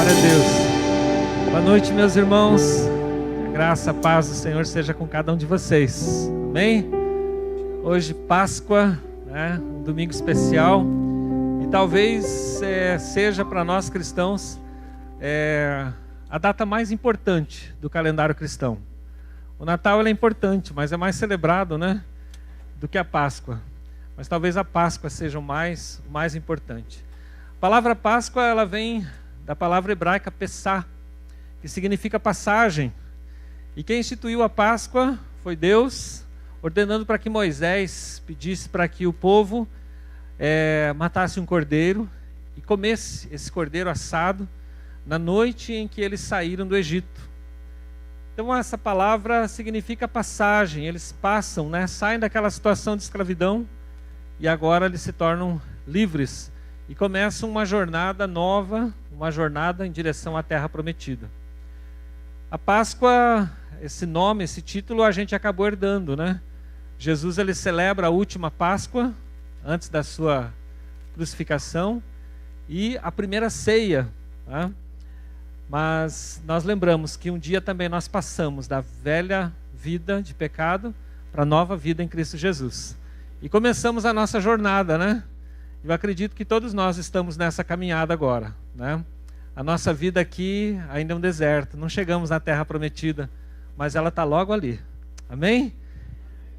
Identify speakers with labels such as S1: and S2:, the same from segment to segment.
S1: Glória a Deus. Boa noite, meus irmãos. A graça, a paz do Senhor seja com cada um de vocês. Amém? Hoje, Páscoa, né? Um domingo especial. E talvez seja para nós cristãos a data mais importante do calendário cristão. O Natal é importante, mas é mais celebrado, né, do que a Páscoa. Mas talvez a Páscoa seja o mais importante. A palavra Páscoa, ela vem da palavra hebraica Pessah, que significa passagem. E quem instituiu a Páscoa foi Deus, ordenando para que Moisés pedisse para que o povo matasse um cordeiro e comesse esse cordeiro assado na noite em que eles saíram do Egito. Então essa palavra significa passagem. Eles passam, né, saem daquela situação de escravidão e agora eles se tornam livres e começam uma jornada nova, uma jornada em direção à Terra Prometida. A Páscoa, esse nome, esse título, a gente acabou herdando, né? Jesus, ele celebra a última Páscoa, antes da sua crucificação, e a primeira ceia, né? Mas nós lembramos que um dia também nós passamos da velha vida de pecado para a nova vida em Cristo Jesus. E começamos a nossa jornada, né? Eu acredito que todos nós estamos nessa caminhada agora, né? A nossa vida aqui ainda é um deserto, não chegamos na Terra Prometida, mas ela está logo ali, amém?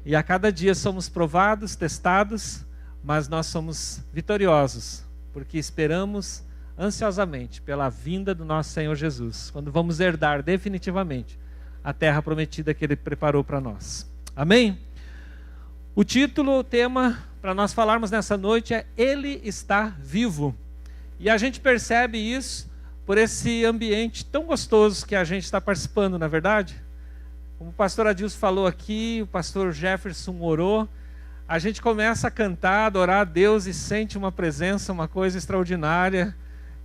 S1: E a cada dia somos provados, testados, mas nós somos vitoriosos, porque esperamos ansiosamente pela vinda do nosso Senhor Jesus, quando vamos herdar definitivamente a Terra Prometida que Ele preparou para nós, amém? O título, o tema para nós falarmos nessa noite é Ele está vivo. E a gente percebe isso por esse ambiente tão gostoso que a gente está participando, não é verdade? Como o pastor Adilson falou aqui, o pastor Jefferson orou, a gente começa a cantar, adorar a Deus e sente uma presença, uma coisa extraordinária,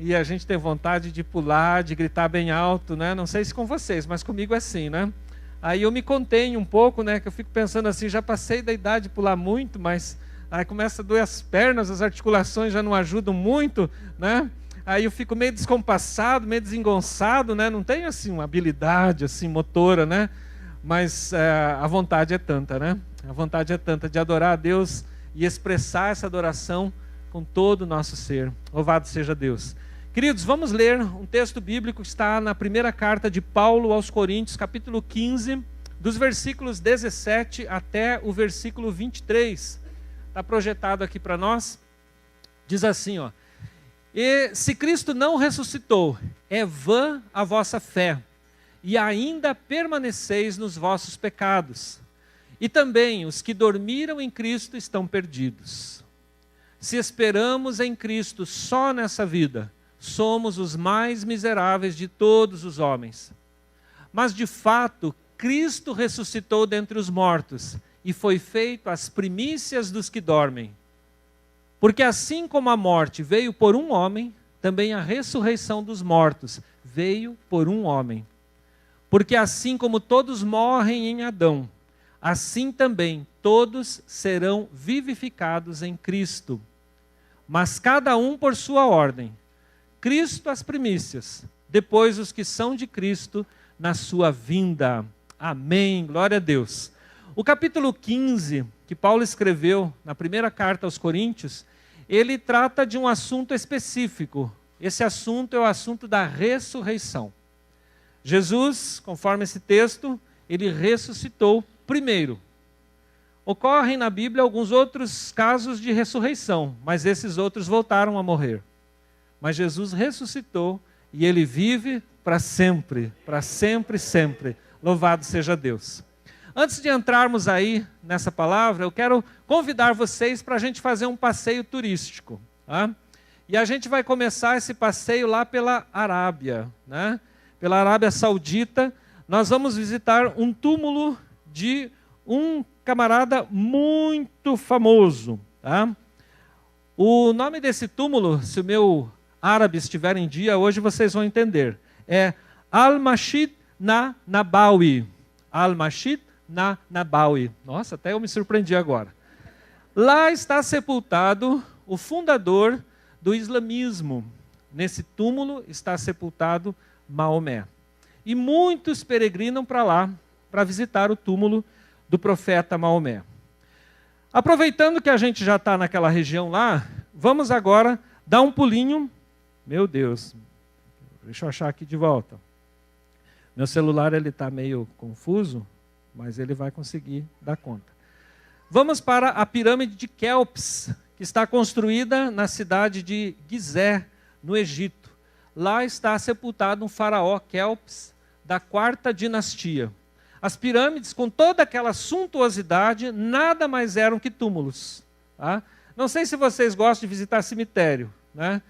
S1: e a gente tem vontade de pular, de gritar bem alto, né? Não sei se com vocês, mas comigo é assim, né? Aí eu me contenho um pouco, né? Que eu fico pensando assim, já passei da idade de pular muito, mas aí começa a doer as pernas, as articulações já não ajudam muito, né? Aí eu fico meio descompassado, meio desengonçado, né? Não tenho assim uma habilidade assim motora, né? Mas a vontade é tanta, né? A vontade é tanta de adorar a Deus e expressar essa adoração com todo o nosso ser. Louvado seja Deus. Queridos, vamos ler um texto bíblico que está na primeira carta de Paulo aos Coríntios, capítulo 15, dos versículos 17 até o versículo 23. Está projetado aqui para nós. Diz assim, ó: E se Cristo não ressuscitou, é vã a vossa fé, e ainda permaneceis nos vossos pecados. E também os que dormiram em Cristo estão perdidos. Se esperamos em Cristo só nessa vida, somos os mais miseráveis de todos os homens. Mas de fato, Cristo ressuscitou dentre os mortos e foi feito as primícias dos que dormem. Porque assim como a morte veio por um homem, também a ressurreição dos mortos veio por um homem. Porque assim como todos morrem em Adão, assim também todos serão vivificados em Cristo. Mas cada um por sua ordem. Cristo as primícias, depois os que são de Cristo na sua vinda. Amém, glória a Deus. O capítulo 15, que Paulo escreveu na primeira carta aos Coríntios, ele trata de um assunto específico. Esse assunto é o assunto da ressurreição. Jesus, conforme esse texto, ele ressuscitou primeiro. Ocorrem na Bíblia alguns outros casos de ressurreição, mas esses outros voltaram a morrer. Mas Jesus ressuscitou e Ele vive para sempre, sempre. Louvado seja Deus. Antes de entrarmos aí nessa palavra, eu quero convidar vocês para a gente fazer um passeio turístico. Tá? E a gente vai começar esse passeio lá pela Arábia, né? Pela Arábia Saudita. Nós vamos visitar um túmulo de um camarada muito famoso. Tá? O nome desse túmulo, se o meu árabe estiver em dia, hoje vocês vão entender. É Al-Masjid Nabawi. Al-Masjid Nabawi. Nossa, até eu me surpreendi agora. Lá está sepultado o fundador do islamismo. nesse túmulo está sepultado Maomé. E muitos peregrinam para lá, para visitar o túmulo do profeta Maomé. Aproveitando que a gente já está naquela região lá, vamos agora dar um pulinho. Meu Deus, deixa eu achar aqui de volta. Meu celular está meio confuso, mas ele vai conseguir dar conta. Vamos para a pirâmide de Quéops, que está construída na cidade de Gizé, no Egito. Lá está sepultado um faraó Quéops da 4ª dinastia. As pirâmides, com toda aquela suntuosidade, nada mais eram que túmulos. Tá? Não sei se vocês gostam de visitar cemitério, né?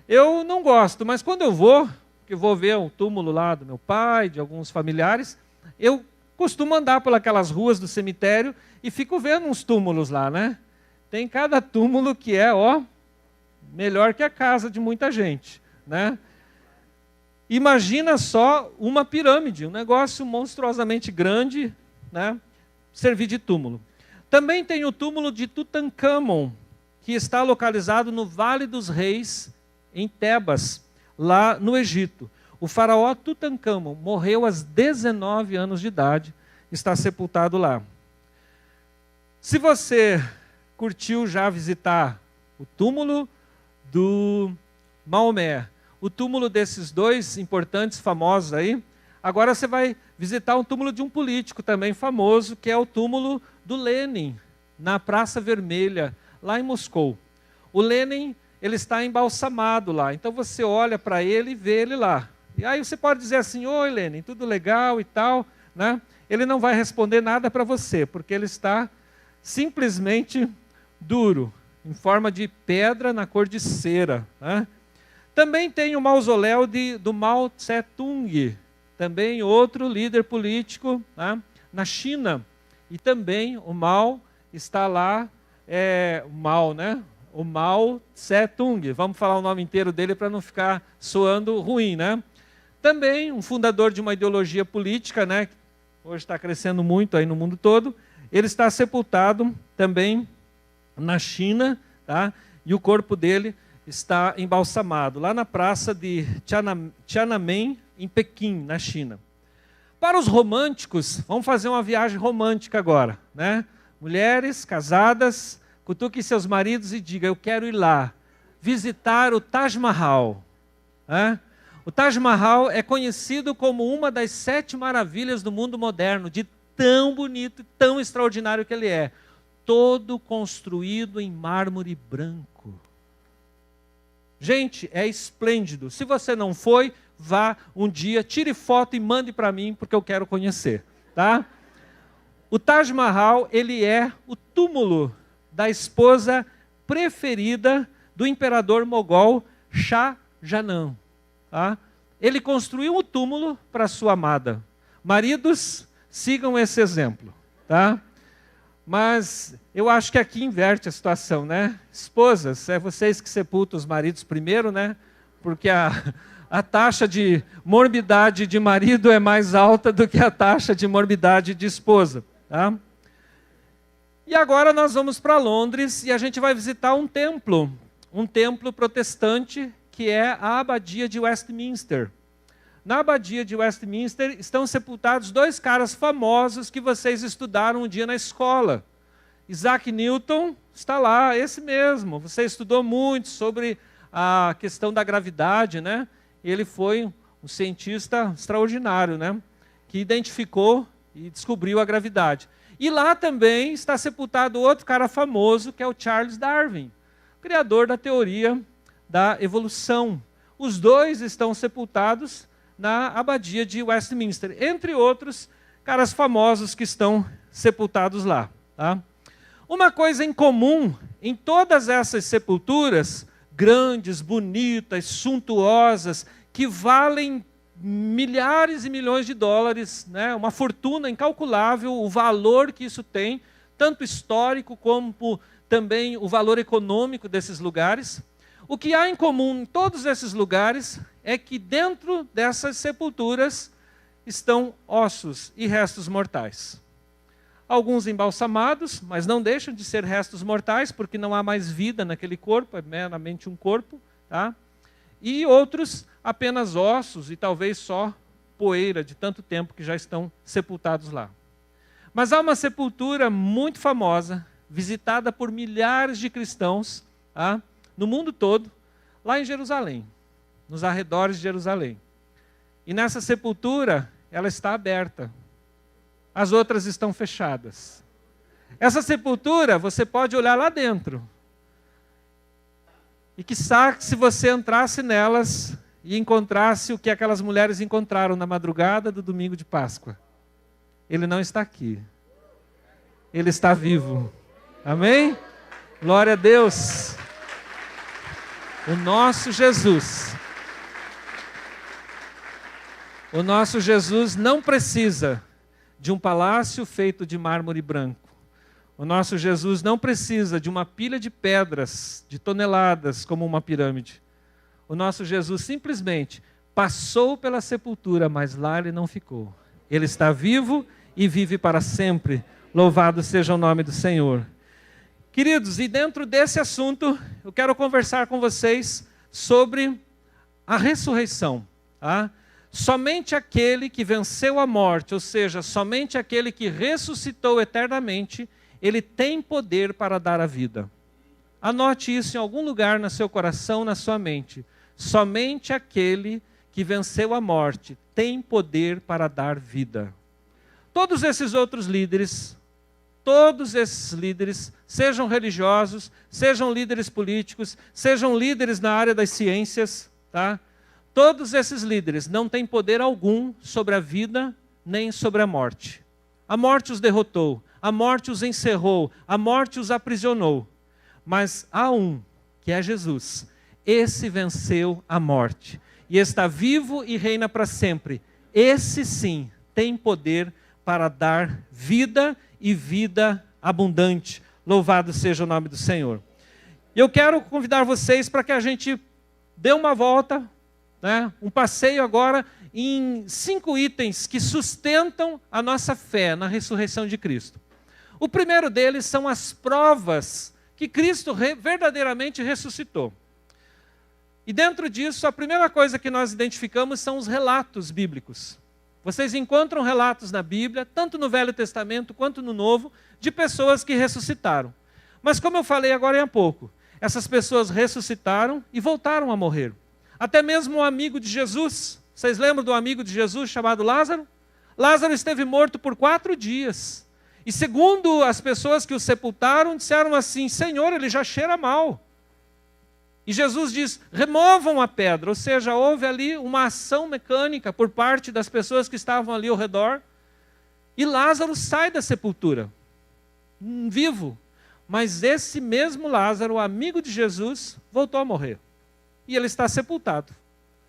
S1: Eu não gosto, mas quando eu vou, que vou ver um túmulo lá do meu pai, de alguns familiares, eu costumo andar por aquelas ruas do cemitério e fico vendo uns túmulos lá, né? Tem cada túmulo que é, melhor que a casa de muita gente, né? Imagina só uma pirâmide, um negócio monstruosamente grande, né? Servir de túmulo. Também tem o túmulo de Tutancâmon, que está localizado no Vale dos Reis, em Tebas, lá no Egito. O faraó Tutancâmon morreu aos 19 anos de idade, está sepultado lá. Se você curtiu já visitar o túmulo do Maomé, o túmulo desses dois importantes, famosos aí, agora você vai visitar um túmulo de um político também famoso, que é o túmulo do Lenin, na Praça Vermelha, lá em Moscou. O Lenin, ele está embalsamado lá, então você olha para ele e vê ele lá. E aí você pode dizer assim: oi Lenin, tudo legal e tal, né? Ele não vai responder nada para você, porque ele está simplesmente duro, em forma de pedra na cor de cera, né? Também tem o mausoléu do Mao Tse-tung, também outro líder político, né, na China. E também o Mao está lá, o Mao Tse-tung. Vamos falar o nome inteiro dele para não ficar soando ruim, né? Também um fundador de uma ideologia política, né, que hoje está crescendo muito aí no mundo todo. Ele está sepultado também na China, tá? E o corpo dele está embalsamado lá na praça de Tiananmen, em Pequim, na China. Para os românticos, vamos fazer uma viagem romântica agora, né? Mulheres casadas, cutuquem seus maridos e digam: eu quero ir lá visitar o Taj Mahal. Né? O Taj Mahal é conhecido como uma das 7 maravilhas do mundo moderno, de tão bonito e tão extraordinário que ele é. Todo construído em mármore branco. Gente, é esplêndido. Se você não foi, vá um dia, tire foto e mande para mim, porque eu quero conhecer, tá? O Taj Mahal, ele é o túmulo da esposa preferida do imperador mogol Shah Jahan. Tá? Ele construiu um túmulo para sua amada. Maridos, sigam esse exemplo, tá? Mas eu acho que aqui inverte a situação, né? Esposas, é vocês que sepultam os maridos primeiro, né? Porque a taxa de morbidade de marido é mais alta do que a taxa de morbidade de esposa, tá? E agora nós vamos para Londres e a gente vai visitar um templo protestante, que é a Abadia de Westminster. Na Abadia de Westminster estão sepultados 2 caras famosos que vocês estudaram um dia na escola. Isaac Newton está lá, esse mesmo. Você estudou muito sobre a questão da gravidade, né? Ele foi um cientista extraordinário, né? Que identificou e descobriu a gravidade. E lá também está sepultado outro cara famoso, que é o Charles Darwin, criador da teoria da evolução. Os dois estão sepultados na Abadia de Westminster, entre outros caras famosos que estão sepultados lá. Tá? Uma coisa em comum em todas essas sepulturas, grandes, bonitas, suntuosas, que valem milhares e milhões de dólares, né? Uma fortuna incalculável, o valor que isso tem, tanto histórico como também o valor econômico desses lugares. O que há em comum em todos esses lugares é que dentro dessas sepulturas estão ossos e restos mortais. Alguns embalsamados, mas não deixam de ser restos mortais, porque não há mais vida naquele corpo, é meramente um corpo. Tá? e outros apenas ossos e talvez só poeira de tanto tempo que já estão sepultados lá. Mas há uma sepultura muito famosa, visitada por milhares de cristãos no mundo todo, lá em Jerusalém, nos arredores de Jerusalém. E nessa sepultura, ela está aberta. As outras estão fechadas. Essa sepultura, você pode olhar lá dentro. E quiçá se você entrasse nelas e encontrasse o que aquelas mulheres encontraram na madrugada do domingo de Páscoa. Ele não está aqui. Ele está vivo. Amém? Glória a Deus. O nosso Jesus não precisa de um palácio feito de mármore branco. O nosso Jesus não precisa de uma pilha de pedras, de toneladas, como uma pirâmide. O nosso Jesus simplesmente passou pela sepultura, mas lá ele não ficou. Ele está vivo e vive para sempre. Louvado seja o nome do Senhor. Queridos, e dentro desse assunto, eu quero conversar com vocês sobre a ressurreição. Somente aquele que venceu a morte, ou seja, somente aquele que ressuscitou eternamente, ele tem poder para dar a vida. Anote isso em algum lugar no seu coração, na sua mente. Somente aquele que venceu a morte tem poder para dar vida. Todos esses outros líderes, sejam religiosos, sejam líderes políticos, sejam líderes na área das ciências, todos esses líderes não têm poder algum sobre a vida nem sobre a morte. A morte os derrotou, a morte os encerrou, a morte os aprisionou. Mas há um, que é Jesus. Esse venceu a morte e está vivo e reina para sempre. Esse sim tem poder para dar vida e vida abundante. Louvado seja o nome do Senhor. E eu quero convidar vocês para que a gente dê uma volta, um passeio agora em 5 itens que sustentam a nossa fé na ressurreição de Cristo. O primeiro deles são as provas que Cristo verdadeiramente ressuscitou. E dentro disso, a primeira coisa que nós identificamos são os relatos bíblicos. Vocês encontram relatos na Bíblia, tanto no Velho Testamento quanto no Novo, de pessoas que ressuscitaram. Mas como eu falei agora há pouco, essas pessoas ressuscitaram e voltaram a morrer. Até mesmo um amigo de Jesus, vocês lembram do amigo de Jesus chamado Lázaro? Lázaro esteve morto por 4 dias. E segundo as pessoas que o sepultaram, disseram assim: Senhor, ele já cheira mal. E Jesus diz: removam a pedra. Ou seja, houve ali uma ação mecânica por parte das pessoas que estavam ali ao redor. E Lázaro sai da sepultura, vivo. Mas esse mesmo Lázaro, o amigo de Jesus, voltou a morrer. E ele está sepultado,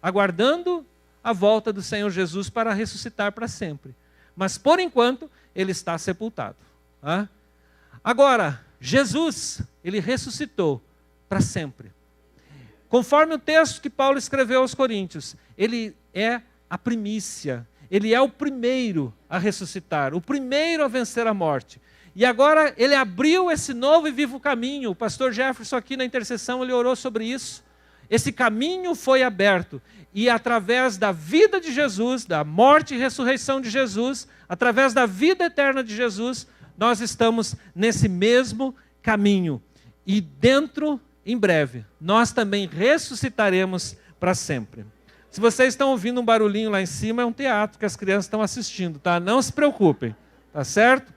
S1: aguardando a volta do Senhor Jesus para ressuscitar para sempre. Mas por enquanto, ele está sepultado. Agora, Jesus, ele ressuscitou para sempre. Conforme o texto que Paulo escreveu aos Coríntios, ele é a primícia, ele é o primeiro a ressuscitar, o primeiro a vencer a morte. E agora ele abriu esse novo e vivo caminho. O pastor Jefferson aqui na intercessão, ele orou sobre isso. Esse caminho foi aberto. E através da vida de Jesus, da morte e ressurreição de Jesus, através da vida eterna de Jesus, nós estamos nesse mesmo caminho. E dentro, em breve, nós também ressuscitaremos para sempre. Se vocês estão ouvindo um barulhinho lá em cima, é um teatro que as crianças estão assistindo, tá? Não se preocupem, tá certo?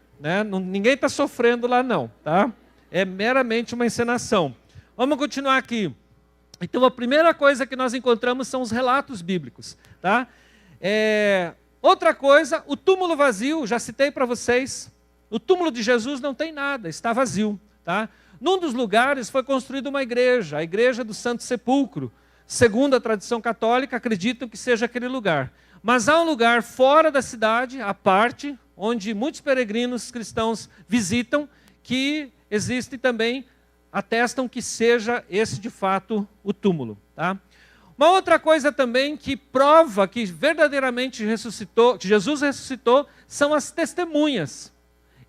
S1: Ninguém está sofrendo lá não, tá? É meramente uma encenação. Vamos continuar aqui. Então, a primeira coisa que nós encontramos são os relatos bíblicos, tá? Outra coisa, o túmulo vazio, já citei para vocês. O túmulo de Jesus não tem nada, está vazio, tá? Num dos lugares foi construída uma igreja, a igreja do Santo Sepulcro. Segundo a tradição católica, acreditam que seja aquele lugar. Mas há um lugar fora da cidade, à parte, onde muitos peregrinos cristãos visitam, que existe também, atestam que seja esse de fato o túmulo. Tá? Uma outra coisa também que prova que verdadeiramente ressuscitou, que Jesus ressuscitou, são as testemunhas.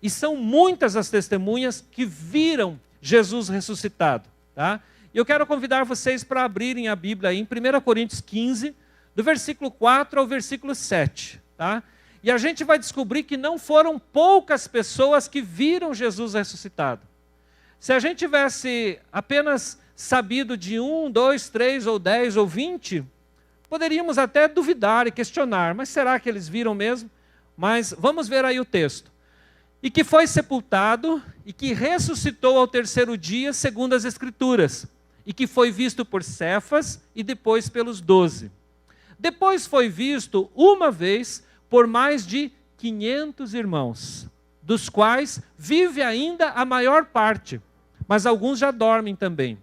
S1: E são muitas as testemunhas que viram Jesus ressuscitado. Tá? E eu quero convidar vocês para abrirem a Bíblia aí em 1 Coríntios 15, do versículo 4 ao versículo 7. Tá? E a gente vai descobrir que não foram poucas pessoas que viram Jesus ressuscitado. Se a gente tivesse apenas sabido de 1, 2, 3 ou 10 ou 20, poderíamos até duvidar e questionar, mas será que eles viram mesmo? Mas vamos ver aí o texto. E que foi sepultado e que ressuscitou ao terceiro dia, segundo as Escrituras, e que foi visto por Cefas e depois pelos 12. Depois foi visto uma vez por mais de 500 irmãos, dos quais vive ainda a maior parte, mas alguns já dormem também.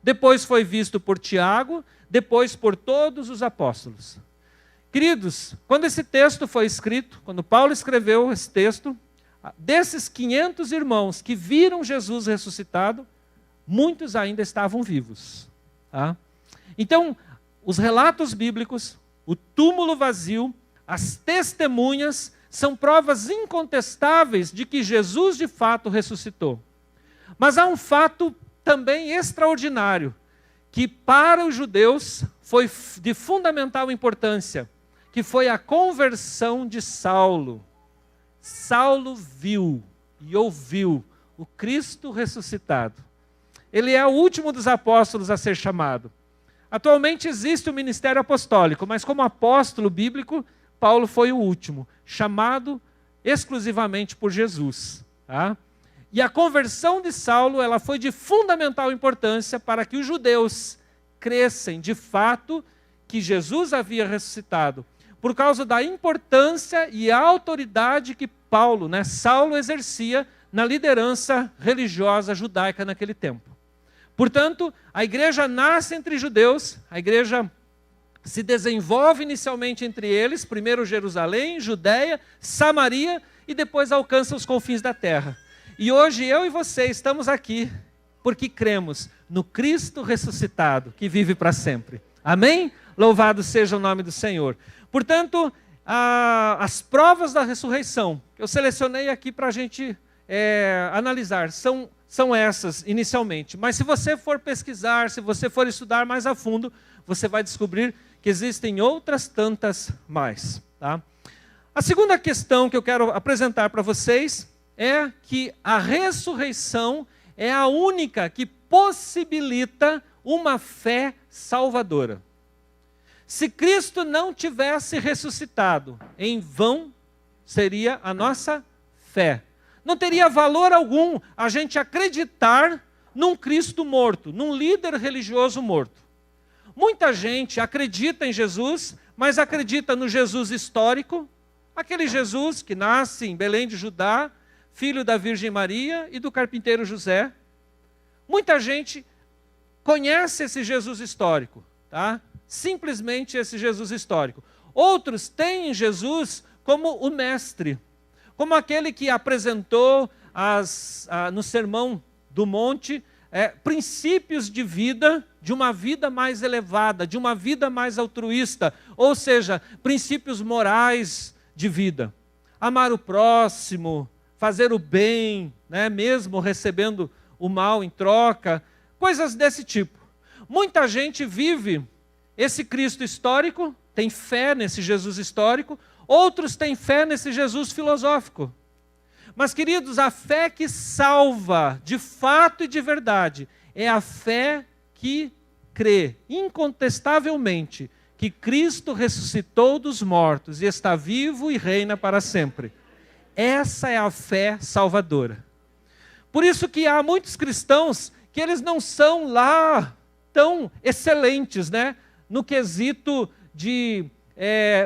S1: Depois foi visto por Tiago, depois por todos os apóstolos. Queridos, quando esse texto foi escrito, quando Paulo escreveu esse texto, desses 500 irmãos que viram Jesus ressuscitado, muitos ainda estavam vivos. Tá? Então, os relatos bíblicos, o túmulo vazio, as testemunhas, são provas incontestáveis de que Jesus de fato ressuscitou. Mas há um fato também extraordinário, que para os judeus foi de fundamental importância, que foi a conversão de Saulo. Saulo viu e ouviu o Cristo ressuscitado. Ele é o último dos apóstolos a ser chamado. Atualmente existe o ministério apostólico, mas como apóstolo bíblico, Paulo foi o último, chamado exclusivamente por Jesus. Tá? E a conversão de Saulo, ela foi de fundamental importância para que os judeus crescem de fato que Jesus havia ressuscitado, por causa da importância e a autoridade que Saulo exercia na liderança religiosa judaica naquele tempo. Portanto, a igreja nasce entre judeus, a igreja se desenvolve inicialmente entre eles, primeiro Jerusalém, Judeia, Samaria, e depois alcança os confins da terra. E hoje eu e você estamos aqui porque cremos no Cristo ressuscitado, que vive para sempre. Amém? Louvado seja o nome do Senhor. Portanto, as provas da ressurreição, que eu selecionei aqui para a gente analisar, são essas inicialmente. Mas se você for pesquisar, se você for estudar mais a fundo, você vai descobrir que existem outras tantas mais. Tá? A segunda questão que eu quero apresentar para vocês é que a ressurreição é a única que possibilita uma fé salvadora. Se Cristo não tivesse ressuscitado, em vão seria a nossa fé. Não teria valor algum a gente acreditar num Cristo morto, num líder religioso morto. Muita gente acredita em Jesus, mas acredita no Jesus histórico, aquele Jesus que nasce em Belém de Judá, filho da Virgem Maria e do carpinteiro José. Muita gente conhece esse Jesus histórico, tá? Simplesmente esse Jesus histórico. Outros têm Jesus como o mestre, como aquele que apresentou no Sermão do Monte princípios de vida, de uma vida mais elevada, de uma vida mais altruísta, ou seja, princípios morais de vida. Amar o próximo, fazer o bem, né, mesmo recebendo o mal em troca, coisas desse tipo. Muita gente vive esse Cristo histórico, tem fé nesse Jesus histórico, outros têm fé nesse Jesus filosófico. Mas, queridos, a fé que salva de fato e de verdade é a fé que crê incontestavelmente que Cristo ressuscitou dos mortos e está vivo e reina para sempre. Essa é a fé salvadora. Por isso que há muitos cristãos que eles não são lá tão excelentes, né, no quesito de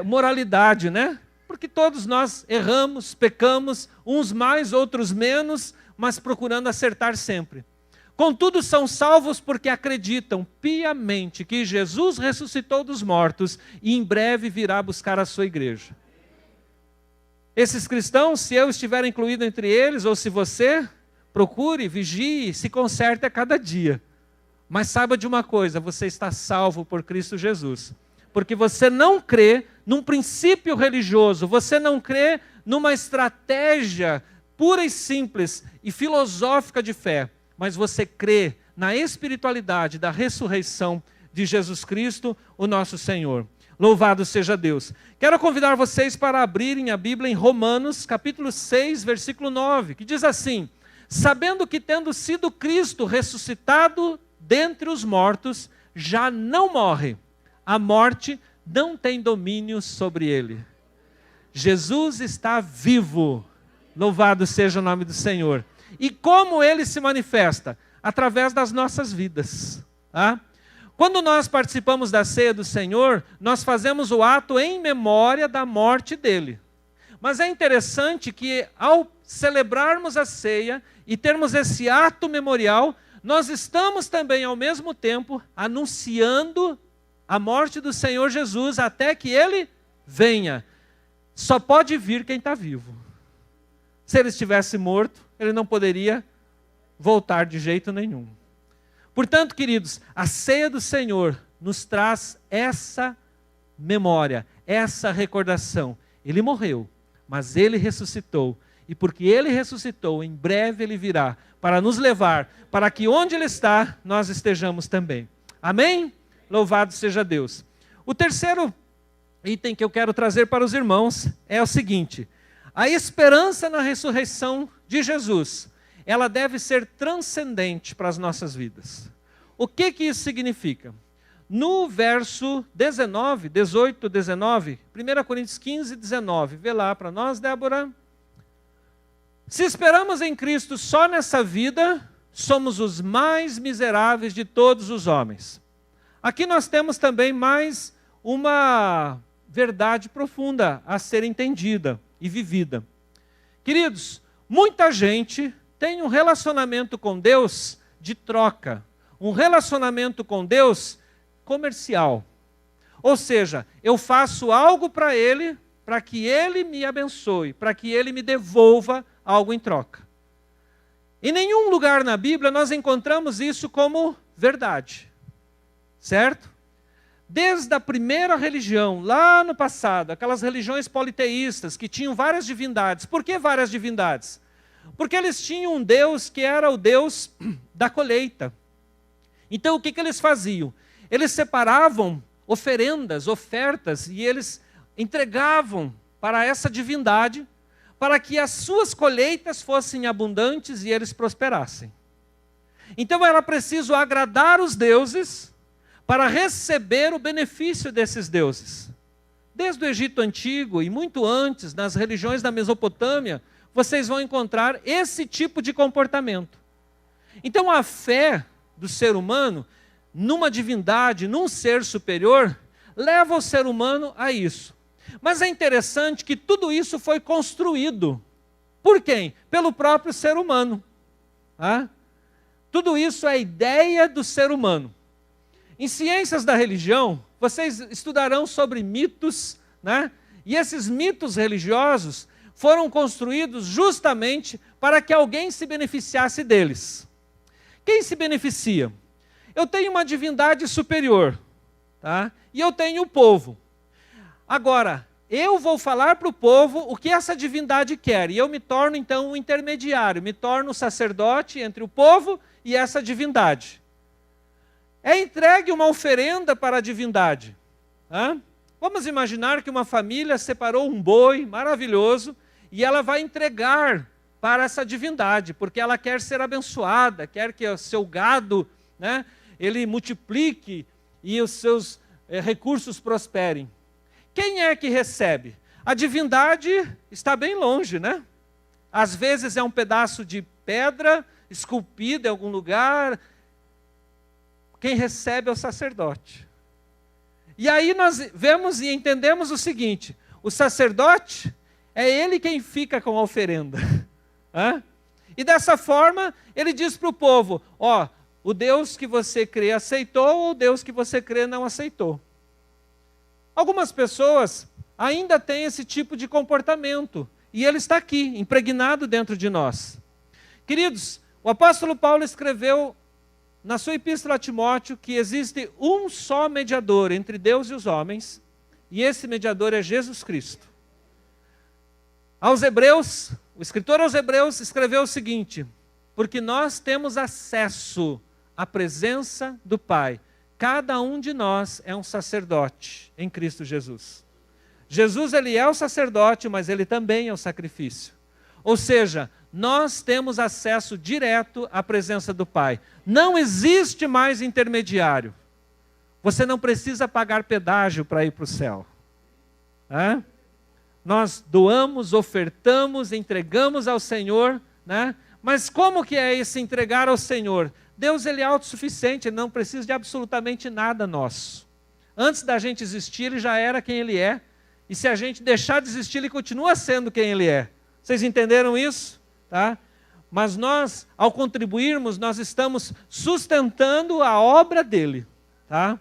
S1: moralidade, né? Porque todos nós erramos, pecamos, uns mais, outros menos, mas procurando acertar sempre. Contudo, são salvos porque acreditam piamente que Jesus ressuscitou dos mortos e em breve virá buscar a sua igreja. Esses cristãos, se eu estiver incluído entre eles, ou se você, procure, vigie, se conserte a cada dia. Mas saiba de uma coisa, você está salvo por Cristo Jesus. Porque você não crê num princípio religioso, você não crê numa estratégia pura e simples e filosófica de fé, mas você crê na espiritualidade da ressurreição de Jesus Cristo, o nosso Senhor. Louvado seja Deus. Quero convidar vocês para abrirem a Bíblia em Romanos, capítulo 6, versículo 9, que diz assim: sabendo que tendo sido Cristo ressuscitado dentre os mortos, já não morre, a morte não tem domínio sobre ele. Jesus está vivo, louvado seja o nome do Senhor. E como ele se manifesta? Através das nossas vidas. Tá? Quando nós participamos da ceia do Senhor, nós fazemos o ato em memória da morte dele. Mas é interessante que ao celebrarmos a ceia e termos esse ato memorial, nós estamos também ao mesmo tempo anunciando a morte do Senhor Jesus até que ele venha. Só pode vir quem está vivo. Se ele estivesse morto, ele não poderia voltar de jeito nenhum. Portanto, queridos, a ceia do Senhor nos traz essa memória, essa recordação. Ele morreu, mas ele ressuscitou. E porque ele ressuscitou, em breve ele virá para nos levar, para que onde ele está, nós estejamos também. Amém? Louvado seja Deus. O terceiro item que eu quero trazer para os irmãos é o seguinte: a esperança na ressurreição de Jesus, ela deve ser transcendente para as nossas vidas. O que isso significa? No verso 19, 18, 19, 1 Coríntios 15, 19, vê lá para nós, Débora. Se esperamos em Cristo só nessa vida, somos os mais miseráveis de todos os homens. Aqui nós temos também mais uma verdade profunda a ser entendida e vivida. Queridos, muita gente tem um relacionamento com Deus de troca, um relacionamento com Deus comercial. Ou seja, eu faço algo para Ele, para que Ele me abençoe, para que Ele me devolva algo em troca. Em nenhum lugar na Bíblia nós encontramos isso como verdade, certo? Desde a primeira religião, lá no passado, aquelas religiões politeístas que tinham várias divindades. Por que várias divindades? Porque eles tinham um Deus que era o Deus da colheita. Então o que eles faziam? Eles separavam oferendas, ofertas, e eles entregavam para essa divindade, para que as suas colheitas fossem abundantes e eles prosperassem. Então era preciso agradar os deuses para receber o benefício desses deuses. Desde o Egito Antigo e muito antes, nas religiões da Mesopotâmia, vocês vão encontrar esse tipo de comportamento. Então a fé do ser humano, numa divindade, num ser superior, leva o ser humano a isso. Mas é interessante que tudo isso foi construído. Por quem? Pelo próprio ser humano. Tudo isso é ideia do ser humano. Em ciências da religião, vocês estudarão sobre mitos, né? E esses mitos religiosos foram construídos justamente para que alguém se beneficiasse deles. Quem se beneficia? Eu tenho uma divindade superior, tá? E eu tenho o povo. Agora, eu vou falar para o povo o que essa divindade quer, e eu me torno então um intermediário, me torno o sacerdote entre o povo e essa divindade. É entregue uma oferenda para a divindade. Vamos imaginar que uma família separou um boi maravilhoso e ela vai entregar para essa divindade, porque ela quer ser abençoada, quer que o seu gado, né, ele multiplique e os seus recursos prosperem. Quem é que recebe? A divindade está bem longe, né? Às vezes é um pedaço de pedra esculpida em algum lugar. Quem recebe é o sacerdote. E aí nós vemos e entendemos o seguinte: o sacerdote é ele quem fica com a oferenda. E dessa forma, ele diz para o povo: o Deus que você crê aceitou, ou o Deus que você crê não aceitou. Algumas pessoas ainda têm esse tipo de comportamento, e ele está aqui, impregnado dentro de nós. Queridos, o apóstolo Paulo escreveu na sua epístola a Timóteo que existe um só mediador entre Deus e os homens, e esse mediador é Jesus Cristo. Aos Hebreus, o escritor aos Hebreus escreveu o seguinte: porque nós temos acesso a presença do Pai. Cada um de nós é um sacerdote em Cristo Jesus. Jesus, ele é o sacerdote, mas ele também é o sacrifício. Ou seja, nós temos acesso direto à presença do Pai. Não existe mais intermediário. Você não precisa pagar pedágio para ir para o céu. Nós doamos, ofertamos, entregamos ao Senhor, né? Mas como que é esse entregar ao Senhor? Deus, ele é autossuficiente, ele não precisa de absolutamente nada nosso. Antes da gente existir, ele já era quem ele é. E se a gente deixar de existir, ele continua sendo quem ele é. Vocês entenderam isso? Tá? Mas nós, ao contribuirmos, nós estamos sustentando a obra dele. Tá?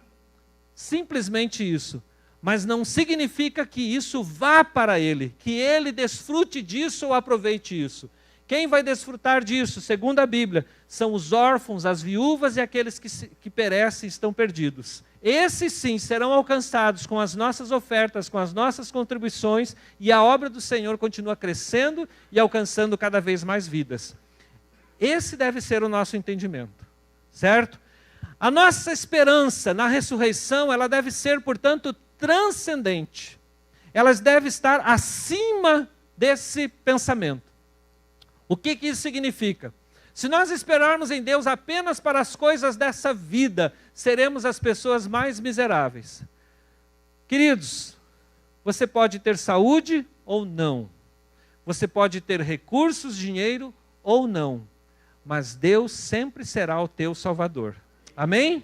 S1: Simplesmente isso. Mas não significa que isso vá para ele, que ele desfrute disso ou aproveite isso. Quem vai desfrutar disso, segundo a Bíblia, são os órfãos, as viúvas e aqueles que perecem e estão perdidos. Esses sim serão alcançados com as nossas ofertas, com as nossas contribuições, e a obra do Senhor continua crescendo e alcançando cada vez mais vidas. Esse deve ser o nosso entendimento, certo? A nossa esperança na ressurreição, ela deve ser, portanto, transcendente. Ela deve estar acima desse pensamento. O que isso significa? Se nós esperarmos em Deus apenas para as coisas dessa vida, seremos as pessoas mais miseráveis. Queridos, você pode ter saúde ou não. Você pode ter recursos, dinheiro ou não. Mas Deus sempre será o teu Salvador. Amém?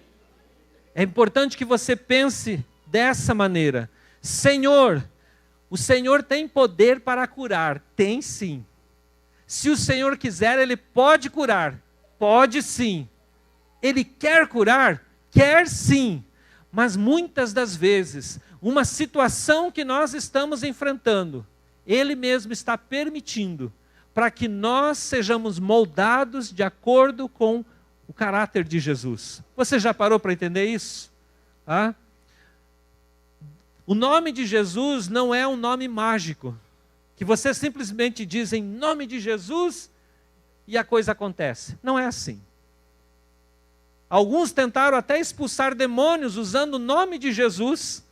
S1: É importante que você pense dessa maneira. Senhor, o Senhor tem poder para curar? Tem sim. Se o Senhor quiser, Ele pode curar? Pode sim. Ele quer curar? Quer sim. Mas muitas das vezes, uma situação que nós estamos enfrentando, Ele mesmo está permitindo para que nós sejamos moldados de acordo com o caráter de Jesus. Você já parou para entender isso? O nome de Jesus não é um nome mágico, que você simplesmente diz em nome de Jesus e a coisa acontece. Não é assim. Alguns tentaram até expulsar demônios usando o nome de Jesus,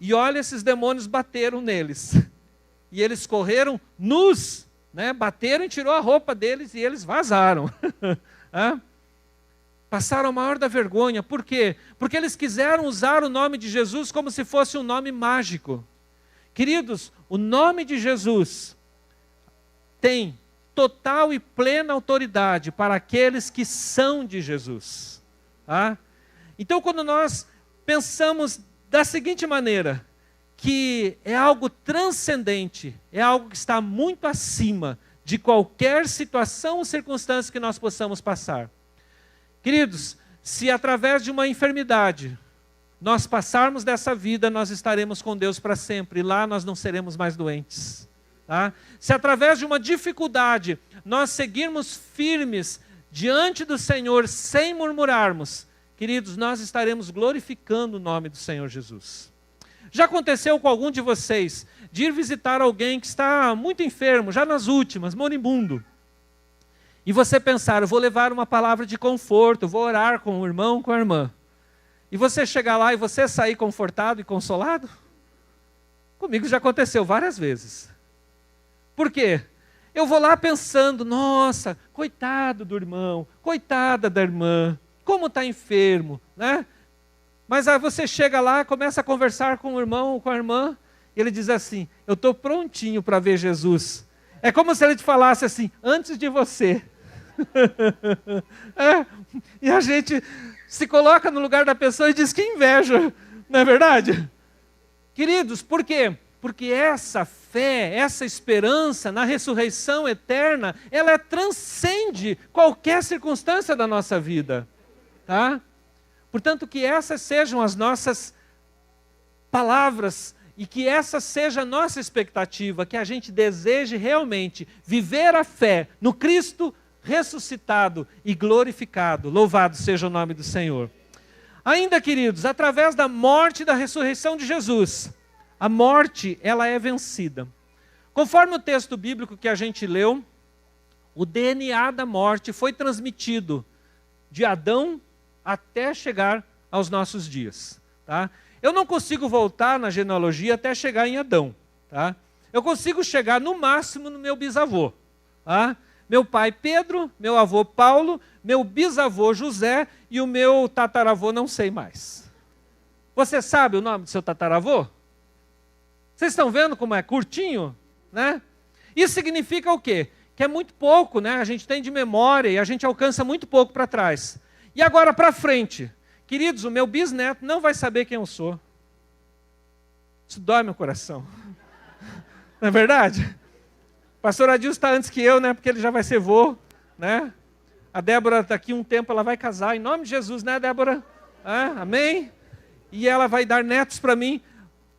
S1: e olha, esses demônios bateram neles. E eles correram nus, né? Bateram e tirou a roupa deles e eles vazaram. Passaram a maior da vergonha. Por quê? Porque eles quiseram usar o nome de Jesus como se fosse um nome mágico. Queridos, o nome de Jesus tem total e plena autoridade para aqueles que são de Jesus. Então, quando nós pensamos da seguinte maneira, que é algo transcendente, é algo que está muito acima de qualquer situação ou circunstância que nós possamos passar. Queridos, se através de uma enfermidade nós passarmos dessa vida, nós estaremos com Deus para sempre, e lá nós não seremos mais doentes. Se através de uma dificuldade nós seguirmos firmes diante do Senhor sem murmurarmos, queridos, nós estaremos glorificando o nome do Senhor Jesus. Já aconteceu com algum de vocês de ir visitar alguém que está muito enfermo, já nas últimas, moribundo, e você pensar, eu vou levar uma palavra de conforto, vou orar com o irmão, com a irmã, e você chegar lá e você sair confortado e consolado? Comigo já aconteceu várias vezes. Por quê? Eu vou lá pensando, nossa, coitado do irmão, coitada da irmã, como está enfermo, né? Mas aí você chega lá, começa a conversar com o irmão ou com a irmã, e ele diz assim, eu estou prontinho para ver Jesus. É como se ele te falasse assim, antes de você. E a gente se coloca no lugar da pessoa e diz que inveja, não é verdade? Queridos, por quê? Porque essa fé, essa esperança na ressurreição eterna, ela transcende qualquer circunstância da nossa vida. Portanto, que essas sejam as nossas palavras e que essa seja a nossa expectativa, que a gente deseje realmente viver a fé no Cristo ressuscitado e glorificado. Louvado seja o nome do Senhor. Ainda, queridos, através da morte e da ressurreição de Jesus, a morte, ela é vencida. Conforme o texto bíblico que a gente leu, o DNA da morte foi transmitido de Adão até chegar aos nossos dias. Tá? Eu não consigo voltar na genealogia até chegar em Adão. Tá? Eu consigo chegar no máximo no meu bisavô. Tá? Meu pai Pedro, meu avô Paulo, meu bisavô José e o meu tataravô não sei mais. Você sabe o nome do seu tataravô? Vocês estão vendo como é curtinho? Né? Isso significa o quê? Que é muito pouco, né? A gente tem de memória e a gente alcança muito pouco para trás. E agora para frente. Queridos, o meu bisneto não vai saber quem eu sou. Isso dói meu coração. Não é verdade? O pastor Adilson está antes que eu, né? Porque ele já vai ser vô, né? A Débora, daqui um tempo, ela vai casar. Em nome de Jesus, né, Débora? Amém? E ela vai dar netos para mim.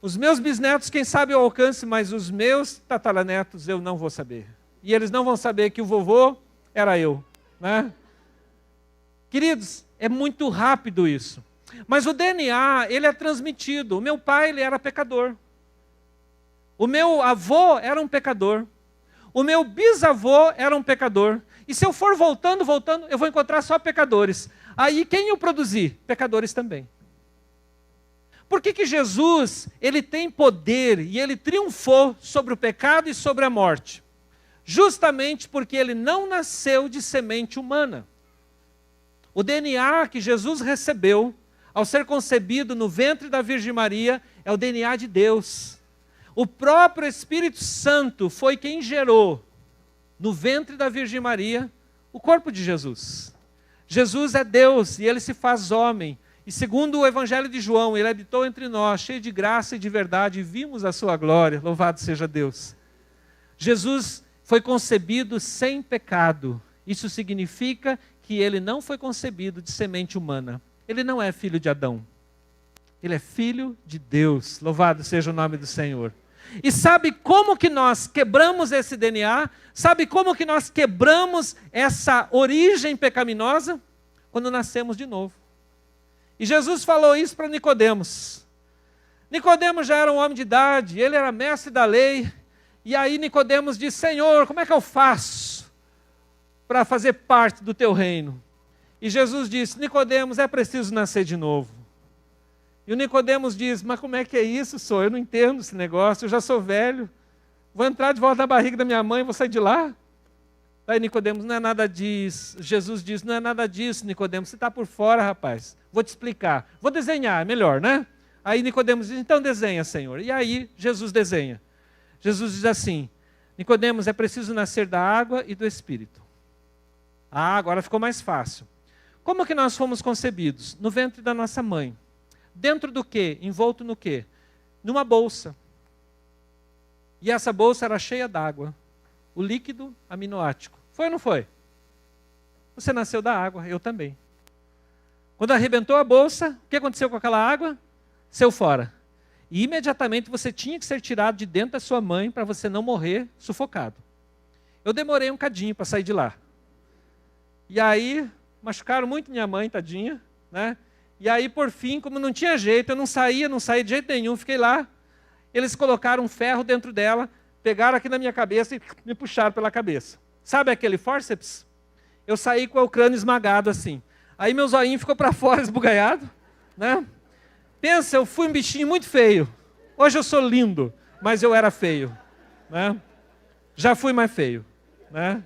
S1: Os meus bisnetos, quem sabe eu alcance, mas os meus tataranetos eu não vou saber. E eles não vão saber que o vovô era eu, né? Queridos, é muito rápido isso. Mas o DNA, ele é transmitido. O meu pai, ele era pecador. O meu avô era um pecador. O meu bisavô era um pecador. E se eu for voltando, eu vou encontrar só pecadores. Aí quem eu produzi? Pecadores também. Por que Jesus, ele tem poder e ele triunfou sobre o pecado e sobre a morte? Justamente porque ele não nasceu de semente humana. O DNA que Jesus recebeu, ao ser concebido no ventre da Virgem Maria, é o DNA de Deus. O próprio Espírito Santo foi quem gerou, no ventre da Virgem Maria, o corpo de Jesus. Jesus é Deus e ele se faz homem. E segundo o Evangelho de João, ele habitou entre nós, cheio de graça e de verdade, e vimos a sua glória. Louvado seja Deus. Jesus foi concebido sem pecado. Isso significa que ele não foi concebido de semente humana. Ele não é filho de Adão. Ele é filho de Deus. Louvado seja o nome do Senhor. E sabe como que nós quebramos esse DNA? Sabe como que nós quebramos essa origem pecaminosa? Quando nascemos de novo. E Jesus falou isso para Nicodemos. Nicodemos já era um homem de idade, ele era mestre da lei. E aí Nicodemos disse: Senhor, como é que eu faço para fazer parte do teu reino? E Jesus disse: Nicodemos, é preciso nascer de novo. E o Nicodemos diz: mas como é que é isso, senhor? Eu não entendo esse negócio, eu já sou velho. Vou entrar de volta na barriga da minha mãe, vou sair de lá. Aí Nicodemos: não é nada disso. Jesus diz: não é nada disso, Nicodemos, você está por fora, rapaz. Vou te explicar. Vou desenhar, é melhor, né? Aí Nicodemos diz: então desenha, Senhor. E aí Jesus desenha. Jesus diz assim: Nicodemos, é preciso nascer da água e do Espírito. Agora ficou mais fácil. Como que nós fomos concebidos? No ventre da nossa mãe. Dentro do quê? Envolto no quê? Numa bolsa. E essa bolsa era cheia d'água. O líquido aminoático. Foi ou não foi? Você nasceu da água, eu também. Quando arrebentou a bolsa, o que aconteceu com aquela água? Saiu fora. E imediatamente você tinha que ser tirado de dentro da sua mãe para você não morrer sufocado. Eu demorei um cadinho para sair de lá. E aí, machucaram muito minha mãe, tadinha, né? E aí, por fim, como não tinha jeito, eu não saía de jeito nenhum, fiquei lá. Eles colocaram um ferro dentro dela, pegaram aqui na minha cabeça e me puxaram pela cabeça. Sabe aquele fórceps? Eu saí com o crânio esmagado assim. Aí meu zoinho ficou para fora, esbugalhado, né? Pensa, eu fui um bichinho muito feio. Hoje eu sou lindo, mas eu era feio, né? Já fui mais feio, né?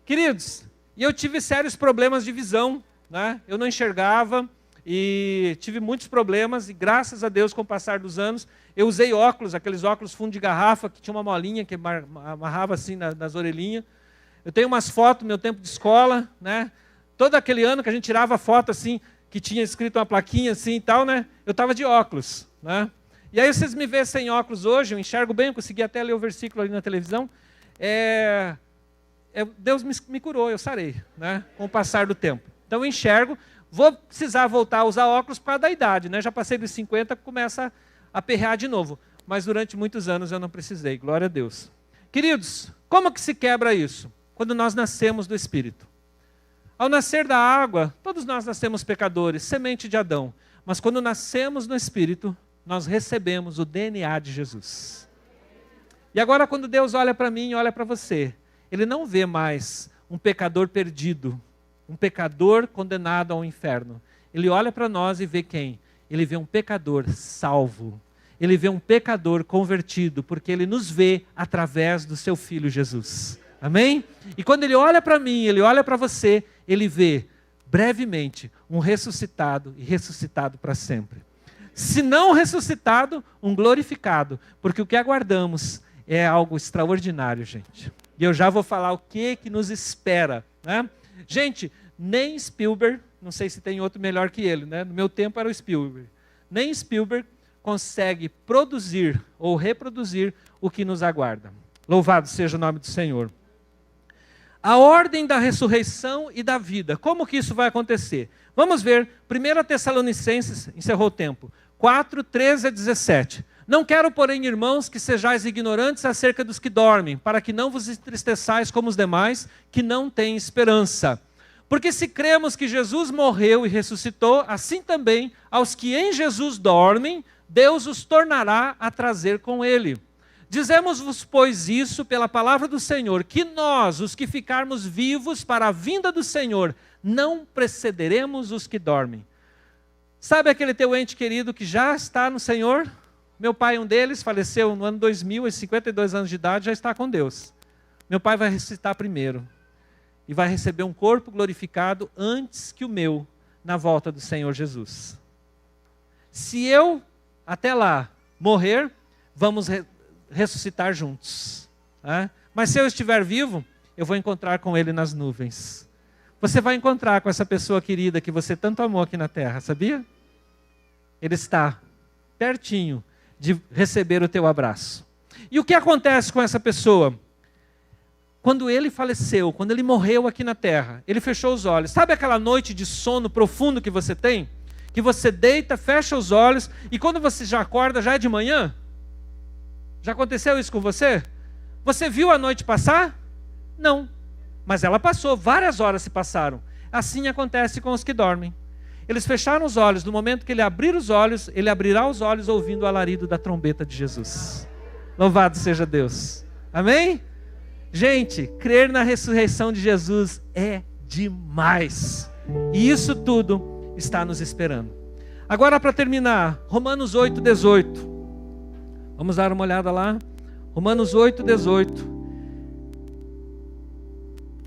S1: Queridos, e eu tive sérios problemas de visão, né? Eu não enxergava e tive muitos problemas e graças a Deus, com o passar dos anos, eu usei óculos, aqueles óculos fundo de garrafa que tinha uma molinha que amarrava assim nas orelhinhas. Eu tenho umas fotos do meu tempo de escola, né? Todo aquele ano que a gente tirava foto assim, que tinha escrito uma plaquinha assim e tal, né? Eu estava de óculos, né? E aí vocês me veem sem óculos hoje, eu enxergo bem, eu consegui até ler o versículo ali na televisão. Deus me curou, eu sarei, né? Com o passar do tempo. Então eu enxergo, vou precisar voltar a usar óculos por causa da idade, né? Já passei dos 50, começa a aperrear de novo. Mas durante muitos anos eu não precisei, glória a Deus. Queridos, como que se quebra isso? Quando nós nascemos do Espírito. Ao nascer da água, todos nós nascemos pecadores, semente de Adão. Mas quando nascemos no Espírito, nós recebemos o DNA de Jesus. E agora quando Deus olha para mim e olha para você, Ele não vê mais um pecador perdido. um pecador condenado ao inferno. Ele olha para nós e vê quem? Ele vê um pecador salvo. Ele vê um pecador convertido, porque ele nos vê através do seu Filho Jesus. Amém? E quando ele olha para mim, ele olha para você, ele vê brevemente um ressuscitado e ressuscitado para sempre. Se não ressuscitado, um glorificado, porque o que aguardamos é algo extraordinário, gente. E eu já vou falar o que nos espera, né? Gente, nem Spielberg, não sei se tem outro melhor que ele, né? No meu tempo era o Spielberg. Nem Spielberg consegue produzir ou reproduzir o que nos aguarda. Louvado seja o nome do Senhor. A ordem da ressurreição e da vida. Como que isso vai acontecer? Vamos ver, 1 Tessalonicenses, encerrou o tempo, 4, 13 a 17. Não quero, porém, irmãos, que sejais ignorantes acerca dos que dormem, para que não vos entristeçais como os demais, que não têm esperança. Porque se cremos que Jesus morreu e ressuscitou, assim também, aos que em Jesus dormem, Deus os tornará a trazer com ele. Dizemos-vos, pois, isso pela palavra do Senhor, que nós, os que ficarmos vivos para a vinda do Senhor, não precederemos os que dormem. Sabe aquele teu ente querido que já está no Senhor? Meu pai, um deles, faleceu no ano 2000, aos 52 anos de idade, já está com Deus. Meu pai vai ressuscitar primeiro. E vai receber um corpo glorificado antes que o meu, na volta do Senhor Jesus. Se eu, até lá, morrer, vamos ressuscitar juntos. Né? Mas se eu estiver vivo, eu vou encontrar com Ele nas nuvens. Você vai encontrar com essa pessoa querida que você tanto amou aqui na terra, sabia? Ele está pertinho de receber o teu abraço. E o que acontece com essa pessoa? Quando ele faleceu, quando ele morreu aqui na terra, ele fechou os olhos. Sabe aquela noite de sono profundo que você tem? Que você deita, fecha os olhos e quando você já acorda, já é de manhã? Já aconteceu isso com você? Você viu a noite passar? Não. Mas ela passou, várias horas se passaram. Assim acontece com os que dormem. Eles fecharam os olhos, no momento que ele abrir os olhos, ele abrirá os olhos ouvindo o alarido da trombeta de Jesus. Louvado seja Deus. Amém? Gente, crer na ressurreição de Jesus é demais. E isso tudo está nos esperando. Agora, para terminar, Romanos 8, 18. Vamos dar uma olhada lá. Romanos 8, 18.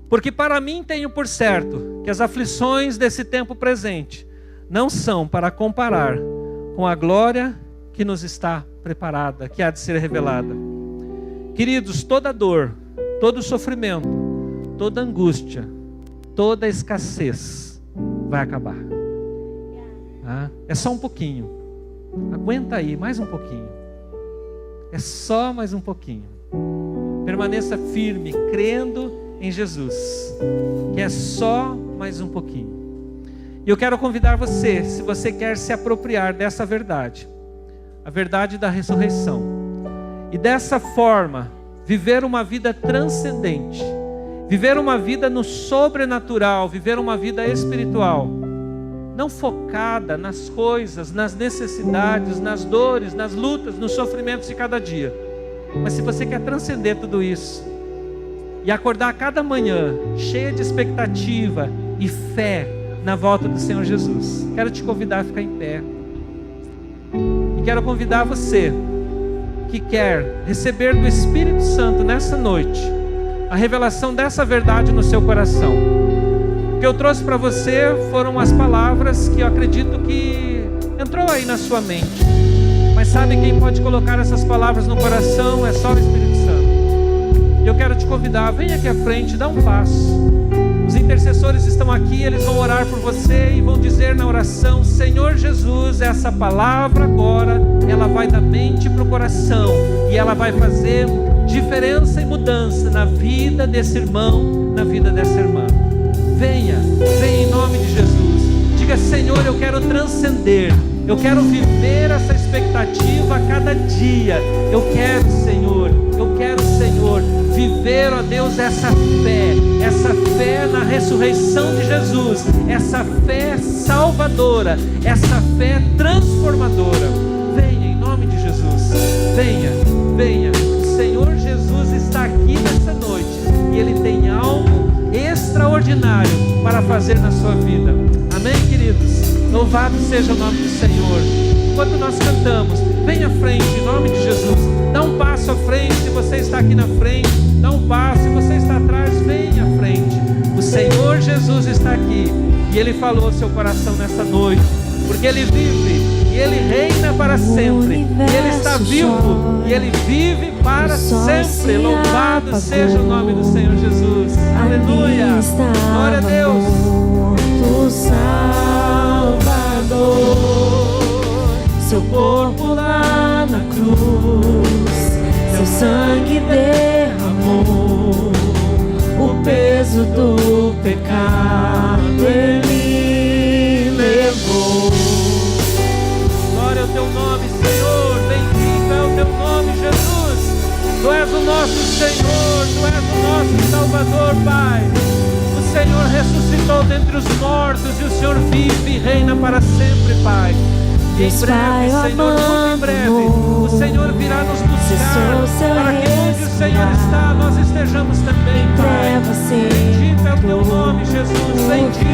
S1: Porque para mim tenho por certo que as aflições desse tempo presente não são para comparar com a glória que nos está preparada, que há de ser revelada. Queridos, toda dor, todo sofrimento, toda angústia, toda escassez vai acabar. É só um pouquinho. Aguenta aí, mais um pouquinho. É só mais um pouquinho. Permaneça firme, crendo em Jesus, que é só mais um pouquinho. E eu quero convidar você, se você quer se apropriar dessa verdade, a verdade da ressurreição, e dessa forma viver uma vida transcendente, viver uma vida no sobrenatural, viver uma vida espiritual, não focada nas coisas, nas necessidades, nas dores, nas lutas, nos sofrimentos de cada dia. Mas se você quer transcender tudo isso e acordar cada manhã cheia de expectativa e fé na volta do Senhor Jesus, quero te convidar a ficar em pé. E quero convidar você que quer receber do Espírito Santo nessa noite a revelação dessa verdade no seu coração. O que eu trouxe para você foram as palavras que eu acredito que entrou aí na sua mente. Mas sabe quem pode colocar essas palavras no coração? É só o Espírito Santo. E eu quero te convidar, vem aqui à frente, dá um passo. Os intercessores estão aqui, eles vão orar por você e vão dizer na oração: Senhor Jesus, essa palavra agora, ela vai da mente para o coração e ela vai fazer diferença e mudança na vida desse irmão, na vida dessa irmã. Venha em nome de Jesus. Diga: Senhor, eu quero transcender, eu quero viver essa expectativa a cada dia. Eu quero, Senhor, viver, ó Deus, essa fé na ressurreição de Jesus, essa fé salvadora, essa fé transformadora. Venha em nome de Jesus, venha. O Senhor Jesus está aqui nessa noite e Ele tem algo extraordinário para fazer Louvado seja o nome do Senhor. Enquanto nós cantamos, vem à frente, em nome de Jesus. Dá um passo à frente, se você está aqui na frente. Dá um passo, se você está atrás, vem à frente. O Senhor Jesus está aqui. E Ele falou ao seu coração nesta noite. Porque Ele vive e Ele reina para sempre. E Ele está vivo e Ele vive para sempre. Louvado seja o nome do Senhor Jesus. Aleluia. Glória a Deus.
S2: O Salvador, seu corpo lá na cruz, seu sangue derramou, o peso do pecado Ele levou.
S1: Glória ao teu nome, Senhor. Bendito é o teu nome, Jesus. Tu és o nosso Senhor, tu és o nosso Salvador, Pai. O Senhor ressuscitou dentre os mortos e o Senhor vive e reina para sempre, Pai. E em breve, Senhor, muito em breve, o Senhor virá nos buscar para que onde o Senhor está, nós estejamos também, Pai. Bendito é o teu nome, Jesus. Bendito